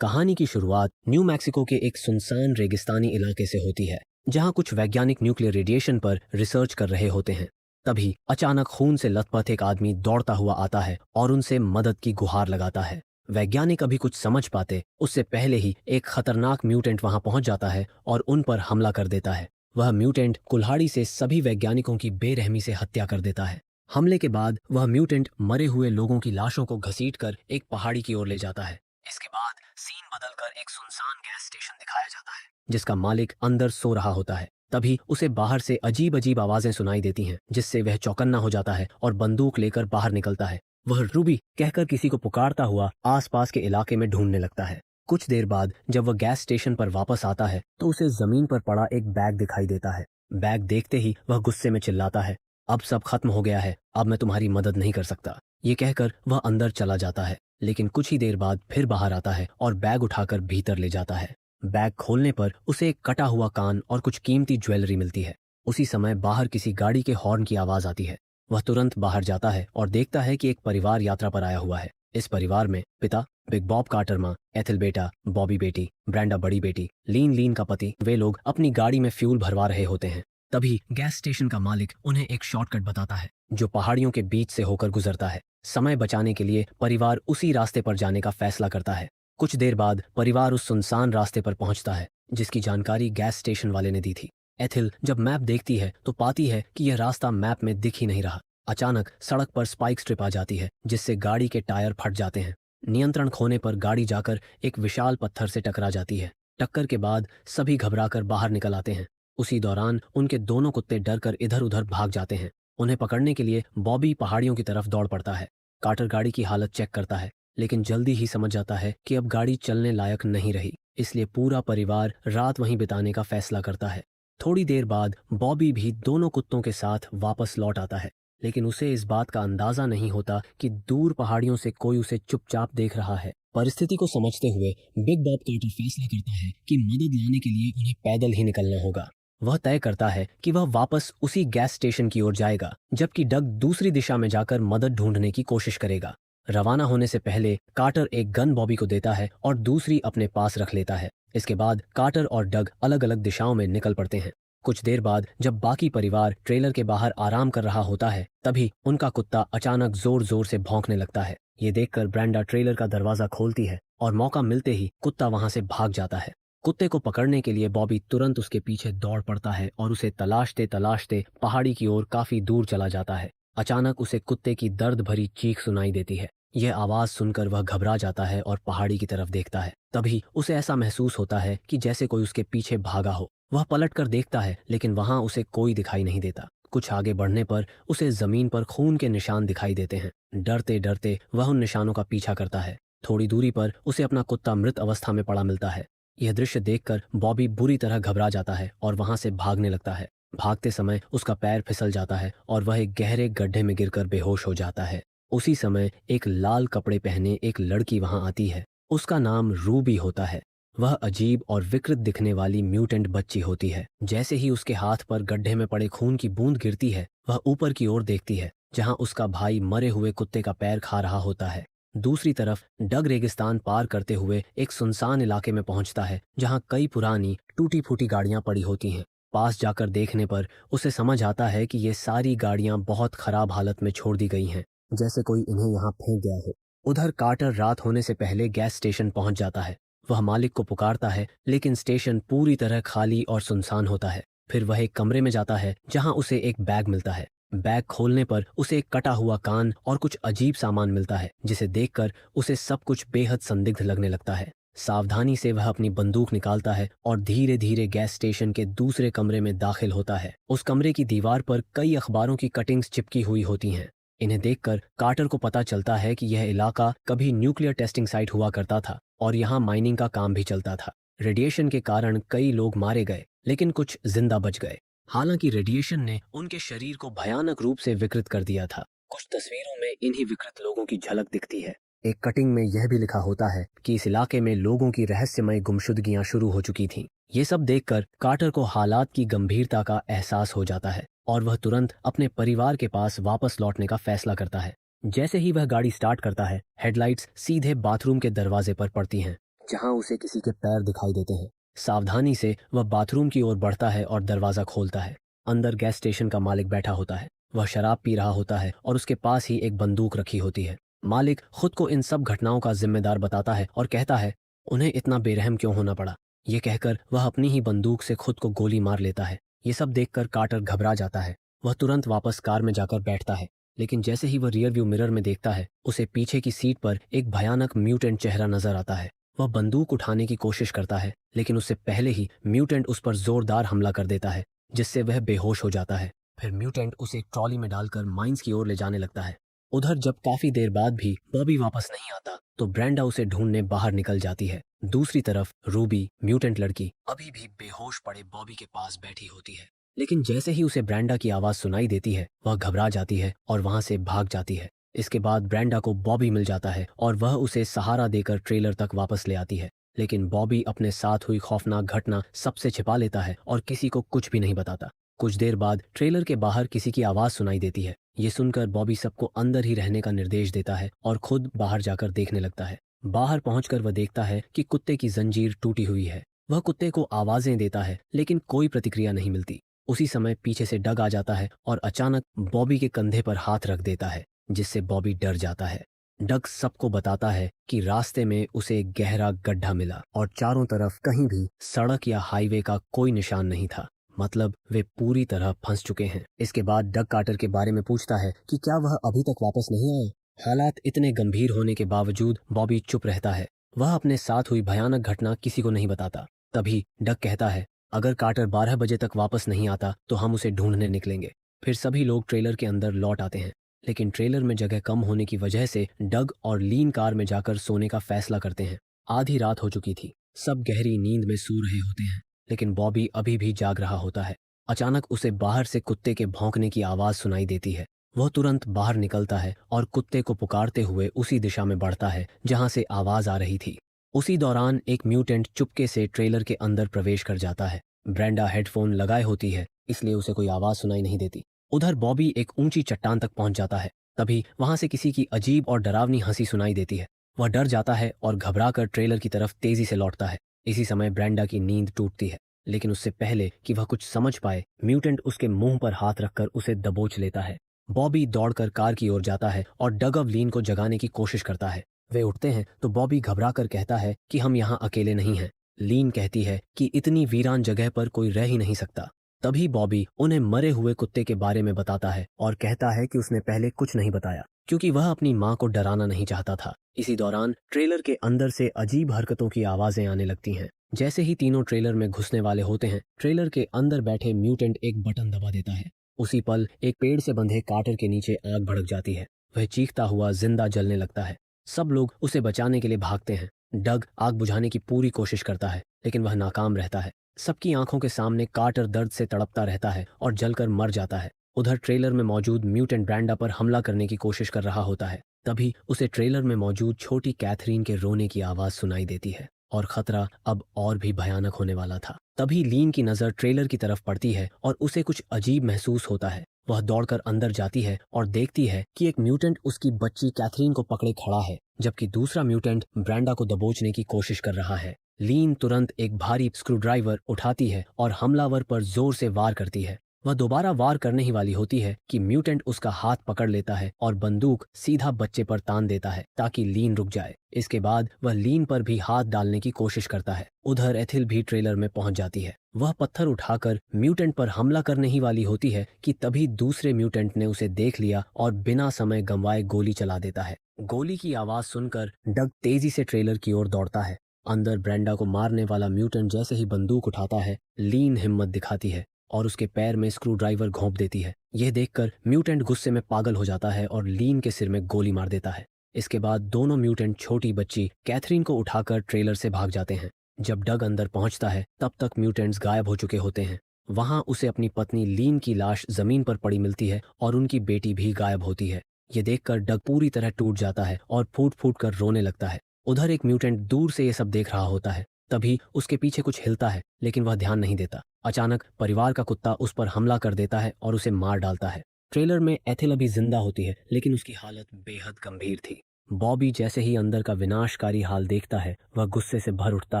कहानी की शुरुआत न्यू मैक्सिको के एक सुनसान रेगिस्तानी इलाके से होती है, जहां कुछ वैज्ञानिक न्यूक्लियर रेडिएशन पर रिसर्च कर रहे होते हैं। तभी अचानक खून से लथपथ एक आदमी दौड़ता हुआ आता है और उनसे मदद की गुहार लगाता है। वैज्ञानिक अभी कुछ समझ पाते उससे पहले ही एक खतरनाक म्यूटेंट वहां पहुंच जाता है और उन पर हमला कर देता है। वह म्यूटेंट कुल्हाड़ी से सभी वैज्ञानिकों की बेरहमी से हत्या कर देता है। हमले के बाद वह म्यूटेंट मरे हुए लोगों की लाशों को घसीटकर एक पहाड़ी की ओर ले जाता है। इसके बाद सीन बदलकर एक सुनसान गैस स्टेशन दिखाया जाता है, जिसका मालिक अंदर सो रहा होता है। तभी उसे बाहर से अजीब अजीब आवाजें सुनाई देती हैं, जिससे वह चौकन्ना हो जाता है और बंदूक लेकर बाहर निकलता है। वह रूबी कहकर किसी को पुकारता हुआ आसपास के इलाके में ढूंढने लगता है। कुछ देर बाद जब वह गैस स्टेशन पर वापस आता है तो उसे जमीन पर पड़ा एक बैग दिखाई देता है। बैग देखते ही वह गुस्से में चिल्लाता है, अब सब खत्म हो गया है, अब मैं तुम्हारी मदद नहीं कर सकता। ये कहकर वह अंदर चला जाता है, लेकिन कुछ ही देर बाद फिर बाहर आता है और बैग उठाकर भीतर ले जाता है। बैग खोलने पर उसे एक कटा हुआ कान और कुछ कीमती ज्वेलरी मिलती है। उसी समय बाहर किसी गाड़ी के हॉर्न की आवाज आती है। वह तुरंत बाहर जाता है और देखता है कि एक परिवार यात्रा पर आया हुआ है। इस परिवार में पिता बिग बॉब कार्टर, माँ एथिल बेटा, बॉबी बेटी, ब्रेंडा बड़ी बेटी, लीन का पति, वे लोग अपनी गाड़ी में फ्यूल भरवा रहे होते हैं। तभी गैस स्टेशन का मालिक उन्हें एक शॉर्टकट बताता है जो पहाड़ियों के बीच से होकर गुजरता है। समय बचाने के लिए परिवार उसी रास्ते पर जाने का फैसला करता है। कुछ देर बाद परिवार उस सुनसान रास्ते पर पहुंचता है जिसकी जानकारी गैस स्टेशन वाले ने दी थी। एथिल जब मैप देखती है तो पाती है कि यह रास्ता मैप में दिख ही नहीं रहा। अचानक सड़क पर स्पाइक स्ट्रिप आ जाती है, जिससे गाड़ी के टायर फट जाते हैं। नियंत्रण खोने पर गाड़ी जाकर एक विशाल पत्थर से टकरा जाती है। टक्कर के बाद सभी घबराकर बाहर निकल आते हैं। उसी दौरान उनके दोनों कुत्ते डरकर इधर उधर भाग जाते हैं। उन्हें पकड़ने के लिए बॉबी पहाड़ियों की तरफ दौड़ पड़ता है। कार्टर गाड़ी की हालत चेक करता है, लेकिन जल्दी ही समझ जाता है कि अब गाड़ी चलने लायक नहीं रही, इसलिए पूरा परिवार रात वहीं बिताने का फैसला करता है। थोड़ी देर बाद बॉबी भी दोनों कुत्तों के साथ वापस लौट आता है, लेकिन उसे इस बात का अंदाजा नहीं होता कि दूर पहाड़ियों से कोई उसे चुपचाप देख रहा है। परिस्थिति को समझते हुए बिग बॉब कार्टर फैसला करता है कि मदद लाने के लिए उन्हें पैदल ही निकलना होगा। वह तय करता है कि वह वापस उसी गैस स्टेशन की ओर जाएगा, जबकि डग दूसरी दिशा में जाकर मदद ढूंढने की कोशिश करेगा। रवाना होने से पहले कार्टर एक गन बॉबी को देता है और दूसरी अपने पास रख लेता है। इसके बाद कार्टर और डग अलग अलग दिशाओं में निकल पड़ते हैं। कुछ देर बाद जब बाकी परिवार ट्रेलर के बाहर आराम कर रहा होता है, तभी उनका कुत्ता अचानक जोर जोर से भौंकने लगता है। ये देखकर ब्रेंडा ट्रेलर का दरवाजा खोलती है और मौका मिलते ही कुत्ता वहां से भाग जाता है। कुत्ते को पकड़ने के लिए बॉबी तुरंत उसके पीछे दौड़ पड़ता है और उसे तलाशते तलाशते पहाड़ी की ओर काफी दूर चला जाता है। अचानक उसे कुत्ते की दर्द भरी चीख सुनाई देती है। यह आवाज सुनकर वह घबरा जाता है और पहाड़ी की तरफ देखता है। तभी उसे ऐसा महसूस होता है कि जैसे कोई उसके पीछे भागा हो। वह पलट कर देखता है, लेकिन वहां उसे कोई दिखाई नहीं देता। कुछ आगे बढ़ने पर उसे जमीन पर खून के निशान दिखाई देते हैं। डरते डरते वह उन निशानों का पीछा करता है। थोड़ी दूरी पर उसे अपना कुत्ता मृत अवस्था में पड़ा मिलता है। यह दृश्य देखकर बॉबी बुरी तरह घबरा जाता है और वहां से भागने लगता है। भागते समय उसका पैर फिसल जाता है और वह एक गहरे गड्ढे में गिरकर बेहोश हो जाता है। उसी समय एक लाल कपड़े पहने एक लड़की वहां आती है। उसका नाम रूबी होता है। वह अजीब और विकृत दिखने वाली म्यूटेंट बच्ची होती है। जैसे ही उसके हाथ पर गड्ढे में पड़े खून की बूंद गिरती है, वह ऊपर की ओर देखती है, जहां उसका भाई मरे हुए कुत्ते का पैर खा रहा होता है। दूसरी तरफ डग रेगिस्तान पार करते हुए एक सुनसान इलाके में पहुंचता है, जहां कई पुरानी टूटी फूटी गाड़ियां पड़ी होती हैं। पास जाकर देखने पर उसे समझ आता है कि ये सारी गाड़ियां बहुत खराब हालत में छोड़ दी गई हैं, जैसे कोई इन्हें यहाँ फेंक गया हो। उधर कार्टर रात होने से पहले गैस स्टेशन पहुंच जाता है। वह मालिक को पुकारता है, लेकिन स्टेशन पूरी तरह खाली और सुनसान होता है। फिर वह एक कमरे में जाता है जहां उसे एक बैग मिलता है। बैग खोलने पर उसे एक कटा हुआ कान और कुछ अजीब सामान मिलता है, जिसे देखकर उसे सब कुछ बेहद संदिग्ध लगने लगता है। सावधानी से वह अपनी बंदूक निकालता है और धीरे धीरे गैस स्टेशन के दूसरे कमरे में दाखिल होता है। उस कमरे की दीवार पर कई अखबारों की कटिंग्स चिपकी हुई होती हैं। इन्हें देखकर कार्टर को पता चलता है कि यह इलाका कभी न्यूक्लियर टेस्टिंग साइट हुआ करता था और यहाँ माइनिंग का काम भी चलता था। रेडिएशन के कारण कई लोग मारे गए, लेकिन कुछ जिंदा बच गए। हालांकि रेडिएशन ने उनके शरीर को भयानक रूप से विकृत कर दिया था। कुछ तस्वीरों में इन्हीं विकृत लोगों की झलक दिखती है। एक कटिंग में यह भी लिखा होता है कि इस इलाके में लोगों की रहस्यमय गुमशुदगियां शुरू हो चुकी थीं। ये सब देखकर कार्टर को हालात की गंभीरता का एहसास हो जाता है और वह तुरंत अपने परिवार के पास वापस लौटने का फैसला करता है। जैसे ही वह गाड़ी स्टार्ट करता है, हेडलाइट्स सीधे बाथरूम के दरवाजे पर पड़ती हैं। जहां उसे किसी के पैर दिखाई देते हैं। सावधानी से वह बाथरूम की ओर बढ़ता है और दरवाज़ा खोलता है। अंदर गैस स्टेशन का मालिक बैठा होता है। वह शराब पी रहा होता है और उसके पास ही एक बंदूक रखी होती है। मालिक खुद को इन सब घटनाओं का जिम्मेदार बताता है और कहता है, उन्हें इतना बेरहम क्यों होना पड़ा। ये कहकर वह अपनी ही बंदूक से खुद को गोली मार लेता है। ये सब देखकर कार्टर घबरा जाता है। वह तुरंत वापस कार में जाकर बैठता है, लेकिन जैसे ही वह रियर व्यू मिरर में देखता है, उसे पीछे की सीट पर एक भयानक म्यूटेंट चेहरा नजर आता है। वह बंदूक उठाने की कोशिश करता है, लेकिन उससे पहले ही म्यूटेंट उस पर जोरदार हमला कर देता है, जिससे वह बेहोश हो जाता है। फिर म्यूटेंट उसे एक ट्रॉली में डालकर माइंस की ओर ले जाने लगता है। उधर जब काफी देर बाद भी बॉबी वापस नहीं आता, तो ब्रेंडा उसे ढूंढने बाहर निकल जाती है। दूसरी तरफ रूबी, म्यूटेंट लड़की, अभी भी बेहोश पड़े बॉबी के पास बैठी होती है। लेकिन जैसे ही उसे ब्रेंडा की आवाज सुनाई देती है, वह घबरा जाती है और वहां से भाग जाती है। इसके बाद ब्रेंडा को बॉबी मिल जाता है और वह उसे सहारा देकर ट्रेलर तक वापस ले आती है। लेकिन बॉबी अपने साथ हुई खौफनाक घटना सबसे छिपा लेता है और किसी को कुछ भी नहीं बताता। कुछ देर बाद ट्रेलर के बाहर किसी की आवाज सुनाई देती है। ये सुनकर बॉबी सबको अंदर ही रहने का निर्देश देता है और खुद बाहर जाकर देखने लगता है। बाहर पहुंचकर वह देखता है कि कुत्ते की जंजीर टूटी हुई है। वह कुत्ते को आवाजें देता है, लेकिन कोई प्रतिक्रिया नहीं मिलती। उसी समय पीछे से डग आ जाता है और अचानक बॉबी के कंधे पर हाथ रख देता है, जिससे बॉबी डर जाता है। डग सबको बताता है कि रास्ते में उसे एक गहरा गड्ढा मिला और चारों तरफ कहीं भी सड़क या हाईवे का कोई निशान नहीं था। मतलब वे पूरी तरह फंस चुके हैं। इसके बाद डग कार्टर के बारे में पूछता है कि क्या वह अभी तक वापस नहीं आया। हालात इतने गंभीर होने के बावजूद बॉबी चुप रहता है। वह अपने साथ हुई भयानक घटना किसी को नहीं बताता। तभी डग कहता है, अगर कार्टर 12 बजे तक वापस नहीं आता तो हम उसे ढूंढने निकलेंगे। फिर सभी लोग ट्रेलर के अंदर लौट आते हैं, लेकिन ट्रेलर में जगह कम होने की वजह से डग और लीन कार में जाकर सोने का फैसला करते हैं। आधी रात हो चुकी थी, सब गहरी नींद में सो रहे होते हैं, लेकिन बॉबी अभी भी जाग रहा होता है। अचानक उसे बाहर से कुत्ते के भौंकने की आवाज सुनाई देती है। वह तुरंत बाहर निकलता है और कुत्ते को पुकारते हुए उसी दिशा में बढ़ता है जहां से आवाज आ रही थी। उसी दौरान एक म्यूटेंट चुपके से ट्रेलर के अंदर प्रवेश कर जाता है। ब्रेंडा हेडफोन लगाए होती है, इसलिए उसे कोई आवाज सुनाई नहीं देती। उधर बॉबी एक ऊंची चट्टान तक पहुंच जाता है। तभी वहां से किसी की अजीब और डरावनी हंसी सुनाई देती है। वह डर जाता है और घबराकर ट्रेलर की तरफ तेजी से लौटता है। इसी समय ब्रेंडा की नींद टूटती है, लेकिन उससे पहले कि वह कुछ समझ पाए, म्यूटेंट उसके मुंह पर हाथ रखकर उसे दबोच लेता है। बॉबी दौड़कर कार की ओर जाता है और डग ऑफ लीन को जगाने की कोशिश करता है। वे उठते हैं तो बॉबी घबरा कर कहता है कि हम यहाँ अकेले नहीं हैं। लीन कहती है कि इतनी वीरान जगह पर कोई रह ही नहीं सकता। तभी बॉबी उन्हें मरे हुए कुत्ते के बारे में बताता है और कहता है कि उसने पहले कुछ नहीं बताया, क्योंकि वह अपनी माँ को डराना नहीं चाहता था। इसी दौरान ट्रेलर के अंदर से अजीब हरकतों की आवाजें आने लगती हैं। जैसे ही तीनों ट्रेलर में घुसने वाले होते हैं, ट्रेलर के अंदर बैठे म्यूटेंट एक बटन दबा देता है। उसी पल एक पेड़ से बंधे कार्टर के नीचे आग भड़क जाती है। वह चीखता हुआ जिंदा जलने लगता है। सब लोग उसे बचाने के लिए भागते हैं। डग आग बुझाने की पूरी कोशिश करता है, लेकिन वह नाकाम रहता है। सबकी आंखों के सामने कार्टर दर्द से तड़पता रहता है और जलकर मर जाता है। उधर ट्रेलर में मौजूद म्यूटेंट ब्रेंडा पर हमला करने की कोशिश कर रहा होता है। तभी उसे ट्रेलर में मौजूद छोटी कैथरीन के रोने की आवाज सुनाई देती है और खतरा अब और भी भयानक होने वाला था। तभी लीन की नजर ट्रेलर की तरफ पड़ती है और उसे कुछ अजीब महसूस होता है। वह दौड़कर अंदर जाती है और देखती है कि एक म्यूटेंट उसकी बच्ची कैथरीन को पकड़े खड़ा है, जबकि दूसरा म्यूटेंट ब्रेंडा को दबोचने की कोशिश कर रहा है। लीन तुरंत एक भारी स्क्रूड्राइवर उठाती है और हमलावर पर जोर से वार करती है। वह दोबारा वार करने ही वाली होती है कि म्यूटेंट उसका हाथ पकड़ लेता है और बंदूक सीधा बच्चे पर तान देता है ताकि लीन रुक जाए। इसके बाद वह लीन पर भी हाथ डालने की कोशिश करता है। उधर एथिल भी ट्रेलर में पहुंच जाती है। वह पत्थर उठाकर म्यूटेंट पर हमला करने ही वाली होती है कि तभी दूसरे म्यूटेंट ने उसे देख लिया और बिना समय गंवाए गोली चला देता है। गोली की आवाज सुनकर डग तेजी से ट्रेलर की ओर दौड़ता है। अंदर ब्रेंडा को मारने वाला म्यूटेंट जैसे ही बंदूक उठाता है, लीन हिम्मत दिखाती है और उसके पैर में स्क्रू ड्राइवर घोंप देती है। यह देखकर म्यूटेंट गुस्से में पागल हो जाता है और लीन के सिर में गोली मार देता है। इसके बाद दोनों म्यूटेंट छोटी बच्ची कैथरीन को उठाकर ट्रेलर से भाग जाते हैं। जब डग अंदर पहुंचता है, तब तक म्यूटेंट्स गायब हो चुके होते हैं। वहां उसे अपनी पत्नी लीन की लाश जमीन पर पड़ी मिलती है और उनकी बेटी भी गायब होती है। ये देखकर डग पूरी तरह टूट जाता है और फूट फूट कर रोने लगता है। उधर एक म्यूटेंट दूर से ये सब देख रहा होता है। तभी उसके पीछे कुछ हिलता है, लेकिन वह ध्यान नहीं देता। अचानक परिवार का कुत्ता उस पर हमला कर देता है और उसे मार डालता है। ट्रेलर में एथिल अभी जिंदा होती है, लेकिन उसकी हालत बेहद गंभीर थी। बॉबी जैसे ही अंदर का विनाशकारी हाल देखता है वह गुस्से से भर उठता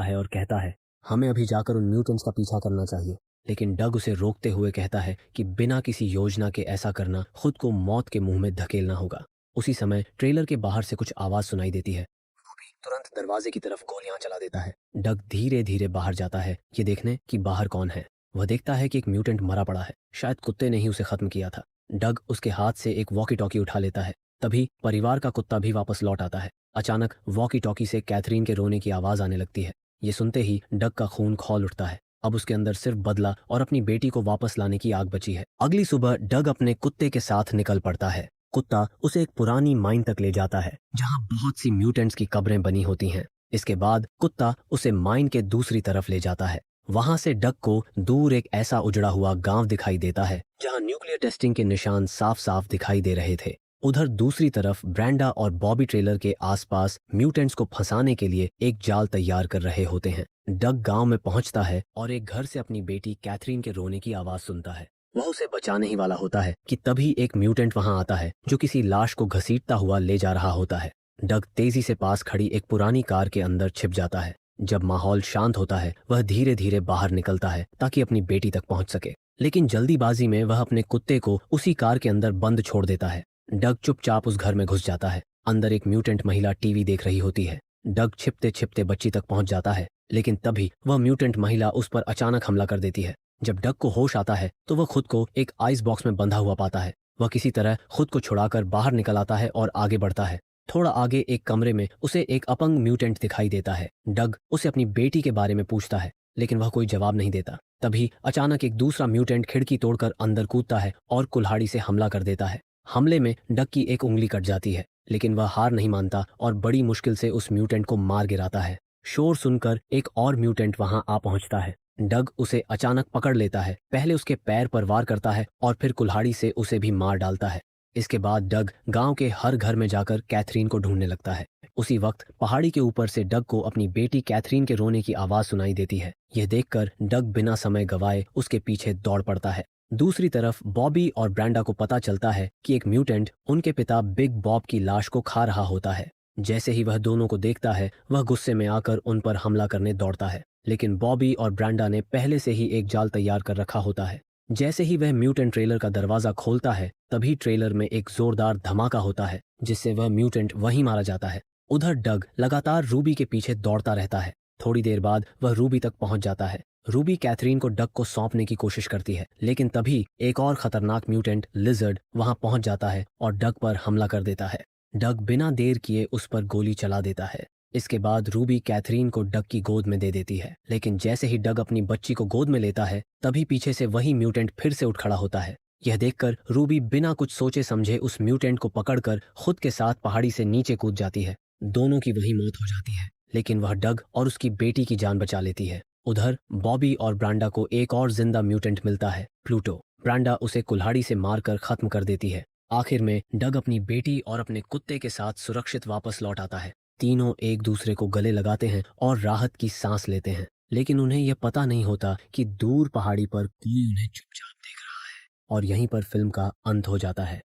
है और कहता है, हमें अभी जाकर उन म्यूटेंट्स का पीछा करना चाहिए। लेकिन डग उसे रोकते हुए कहता है कि बिना किसी योजना के ऐसा करना खुद को मौत के मुंह में धकेलना होगा। उसी समय ट्रेलर के बाहर से कुछ आवाज सुनाई देती है। बॉबी तुरंत दरवाजे की तरफ गोलियां चला देता है। डग धीरे धीरे बाहर जाता है ये देखने कि बाहर कौन है। वह देखता है कि एक म्यूटेंट मरा पड़ा है, शायद कुत्ते ने ही उसे खत्म किया था। डग उसके हाथ से एक वॉकी टॉकी उठा लेता है। तभी परिवार का कुत्ता भी वापस लौट आता है। अचानक वॉकी टॉकी से कैथरीन के रोने की आवाज आने लगती है। ये सुनते ही डग का खून खौल उठता है। अब उसके अंदर सिर्फ बदला और अपनी बेटी को वापस लाने की आग बची है। अगली सुबह डग अपने कुत्ते के साथ निकल पड़ता है। कुत्ता उसे एक पुरानी माइन तक ले जाता है जहां बहुत सी म्यूटेंट्स की कब्रें बनी होती हैं। इसके बाद कुत्ता उसे माइन के दूसरी तरफ ले जाता है। वहां से डग को दूर एक ऐसा उजड़ा हुआ गांव दिखाई देता है जहां न्यूक्लियर टेस्टिंग के निशान साफ साफ दिखाई दे रहे थे। उधर दूसरी तरफ ब्रेंडा और बॉबी ट्रेलर के आसपास म्यूटेंट्स को फंसाने के लिए एक जाल तैयार कर रहे होते हैं। डग गांव में पहुंचता है और एक घर से अपनी बेटी कैथरीन के रोने की आवाज सुनता है। वह उसे बचाने ही वाला होता है कि तभी एक म्यूटेंट वहां आता है जो किसी लाश को घसीटता हुआ ले जा रहा होता है। डग तेजी से पास खड़ी एक पुरानी कार के अंदर छिप जाता है। जब माहौल शांत होता है वह धीरे धीरे बाहर निकलता है ताकि अपनी बेटी तक पहुंच सके। लेकिन जल्दीबाजी में वह अपने कुत्ते को उसी कार के अंदर बंद छोड़ देता है। डग चुपचाप उस घर में घुस जाता है। अंदर एक म्यूटेंट महिला टीवी देख रही होती है। डग छिपते छिपते बच्ची तक पहुंच जाता है, लेकिन तभी वह म्यूटेंट महिला उस पर अचानक हमला कर देती है। जब डग को होश आता है तो वह खुद को एक आइस बॉक्स में बंधा हुआ पाता है। वह किसी तरह खुद को छुड़ाकर बाहर निकल आता है और आगे बढ़ता है। थोड़ा आगे एक कमरे में उसे एक अपंग म्यूटेंट दिखाई देता है। डग उसे अपनी बेटी के बारे में पूछता है, लेकिन वह कोई जवाब नहीं देता। तभी अचानक एक दूसरा म्यूटेंट खिड़की तोड़कर अंदर कूदता है और कुल्हाड़ी से हमला कर देता है। हमले में डग की एक उंगली कट जाती है, लेकिन वह हार नहीं मानता और बड़ी मुश्किल से उस म्यूटेंट को मार गिराता है। शोर सुनकर एक और म्यूटेंट वहां आ पहुंचता है। डग उसे अचानक पकड़ लेता है, पहले उसके पैर पर वार करता है और फिर कुल्हाड़ी से उसे भी मार डालता है। इसके बाद डग गांव के हर घर में जाकर कैथरीन को ढूंढने लगता है। उसी वक्त पहाड़ी के ऊपर से डग को अपनी बेटी कैथरीन के रोने की आवाज सुनाई देती है। यह देखकर डग बिना समय गवाए उसके पीछे दौड़ पड़ता है। दूसरी तरफ बॉबी और ब्रेंडा को पता चलता है कि एक म्यूटेंट उनके पिता बिग बॉब की लाश को खा रहा होता है। जैसे ही वह दोनों को देखता है वह गुस्से में आकर उन पर हमला करने दौड़ता है, लेकिन बॉबी और ब्रेंडा ने पहले से ही एक जाल तैयार कर रखा होता है। जैसे ही वह म्यूटेंट ट्रेलर का दरवाजा खोलता है तभी ट्रेलर में एक जोरदार धमाका होता है जिससे वह म्यूटेंट वहीं मारा जाता है। उधर डग लगातार रूबी के पीछे दौड़ता रहता है। थोड़ी देर बाद वह रूबी तक पहुंच जाता है। रूबी कैथरीन को डग को सौंपने की कोशिश करती है, लेकिन तभी एक और खतरनाक म्यूटेंट लिजर्ड वहां पहुंच जाता है और डग पर हमला कर देता है। डग बिना देर किए उस पर गोली चला देता है। इसके बाद रूबी कैथरीन को डग की गोद में दे देती है, लेकिन जैसे ही डग अपनी बच्ची को गोद में लेता है तभी पीछे से वही म्यूटेंट फिर से उठ खड़ा होता है। यह देखकर रूबी बिना कुछ सोचे समझे उस म्यूटेंट को पकड़कर खुद के साथ पहाड़ी से नीचे कूद जाती है। दोनों की वही मौत हो जाती है, लेकिन वह डग और उसकी बेटी की जान बचा लेती है। उधर बॉबी और ब्रांडा को एक और जिंदा म्यूटेंट मिलता है, प्लूटो। ब्रांडा उसे कुल्हाड़ी से मारकर खत्म कर देती है। आखिर में डग अपनी बेटी और अपने कुत्ते के साथ सुरक्षित वापस लौट आता है। तीनों एक दूसरे को गले लगाते हैं और राहत की सांस लेते हैं, लेकिन उन्हें यह पता नहीं होता कि दूर पहाड़ी पर कोई उन्हें चुपचाप देख रहा है। और यहीं पर फिल्म का अंत हो जाता है।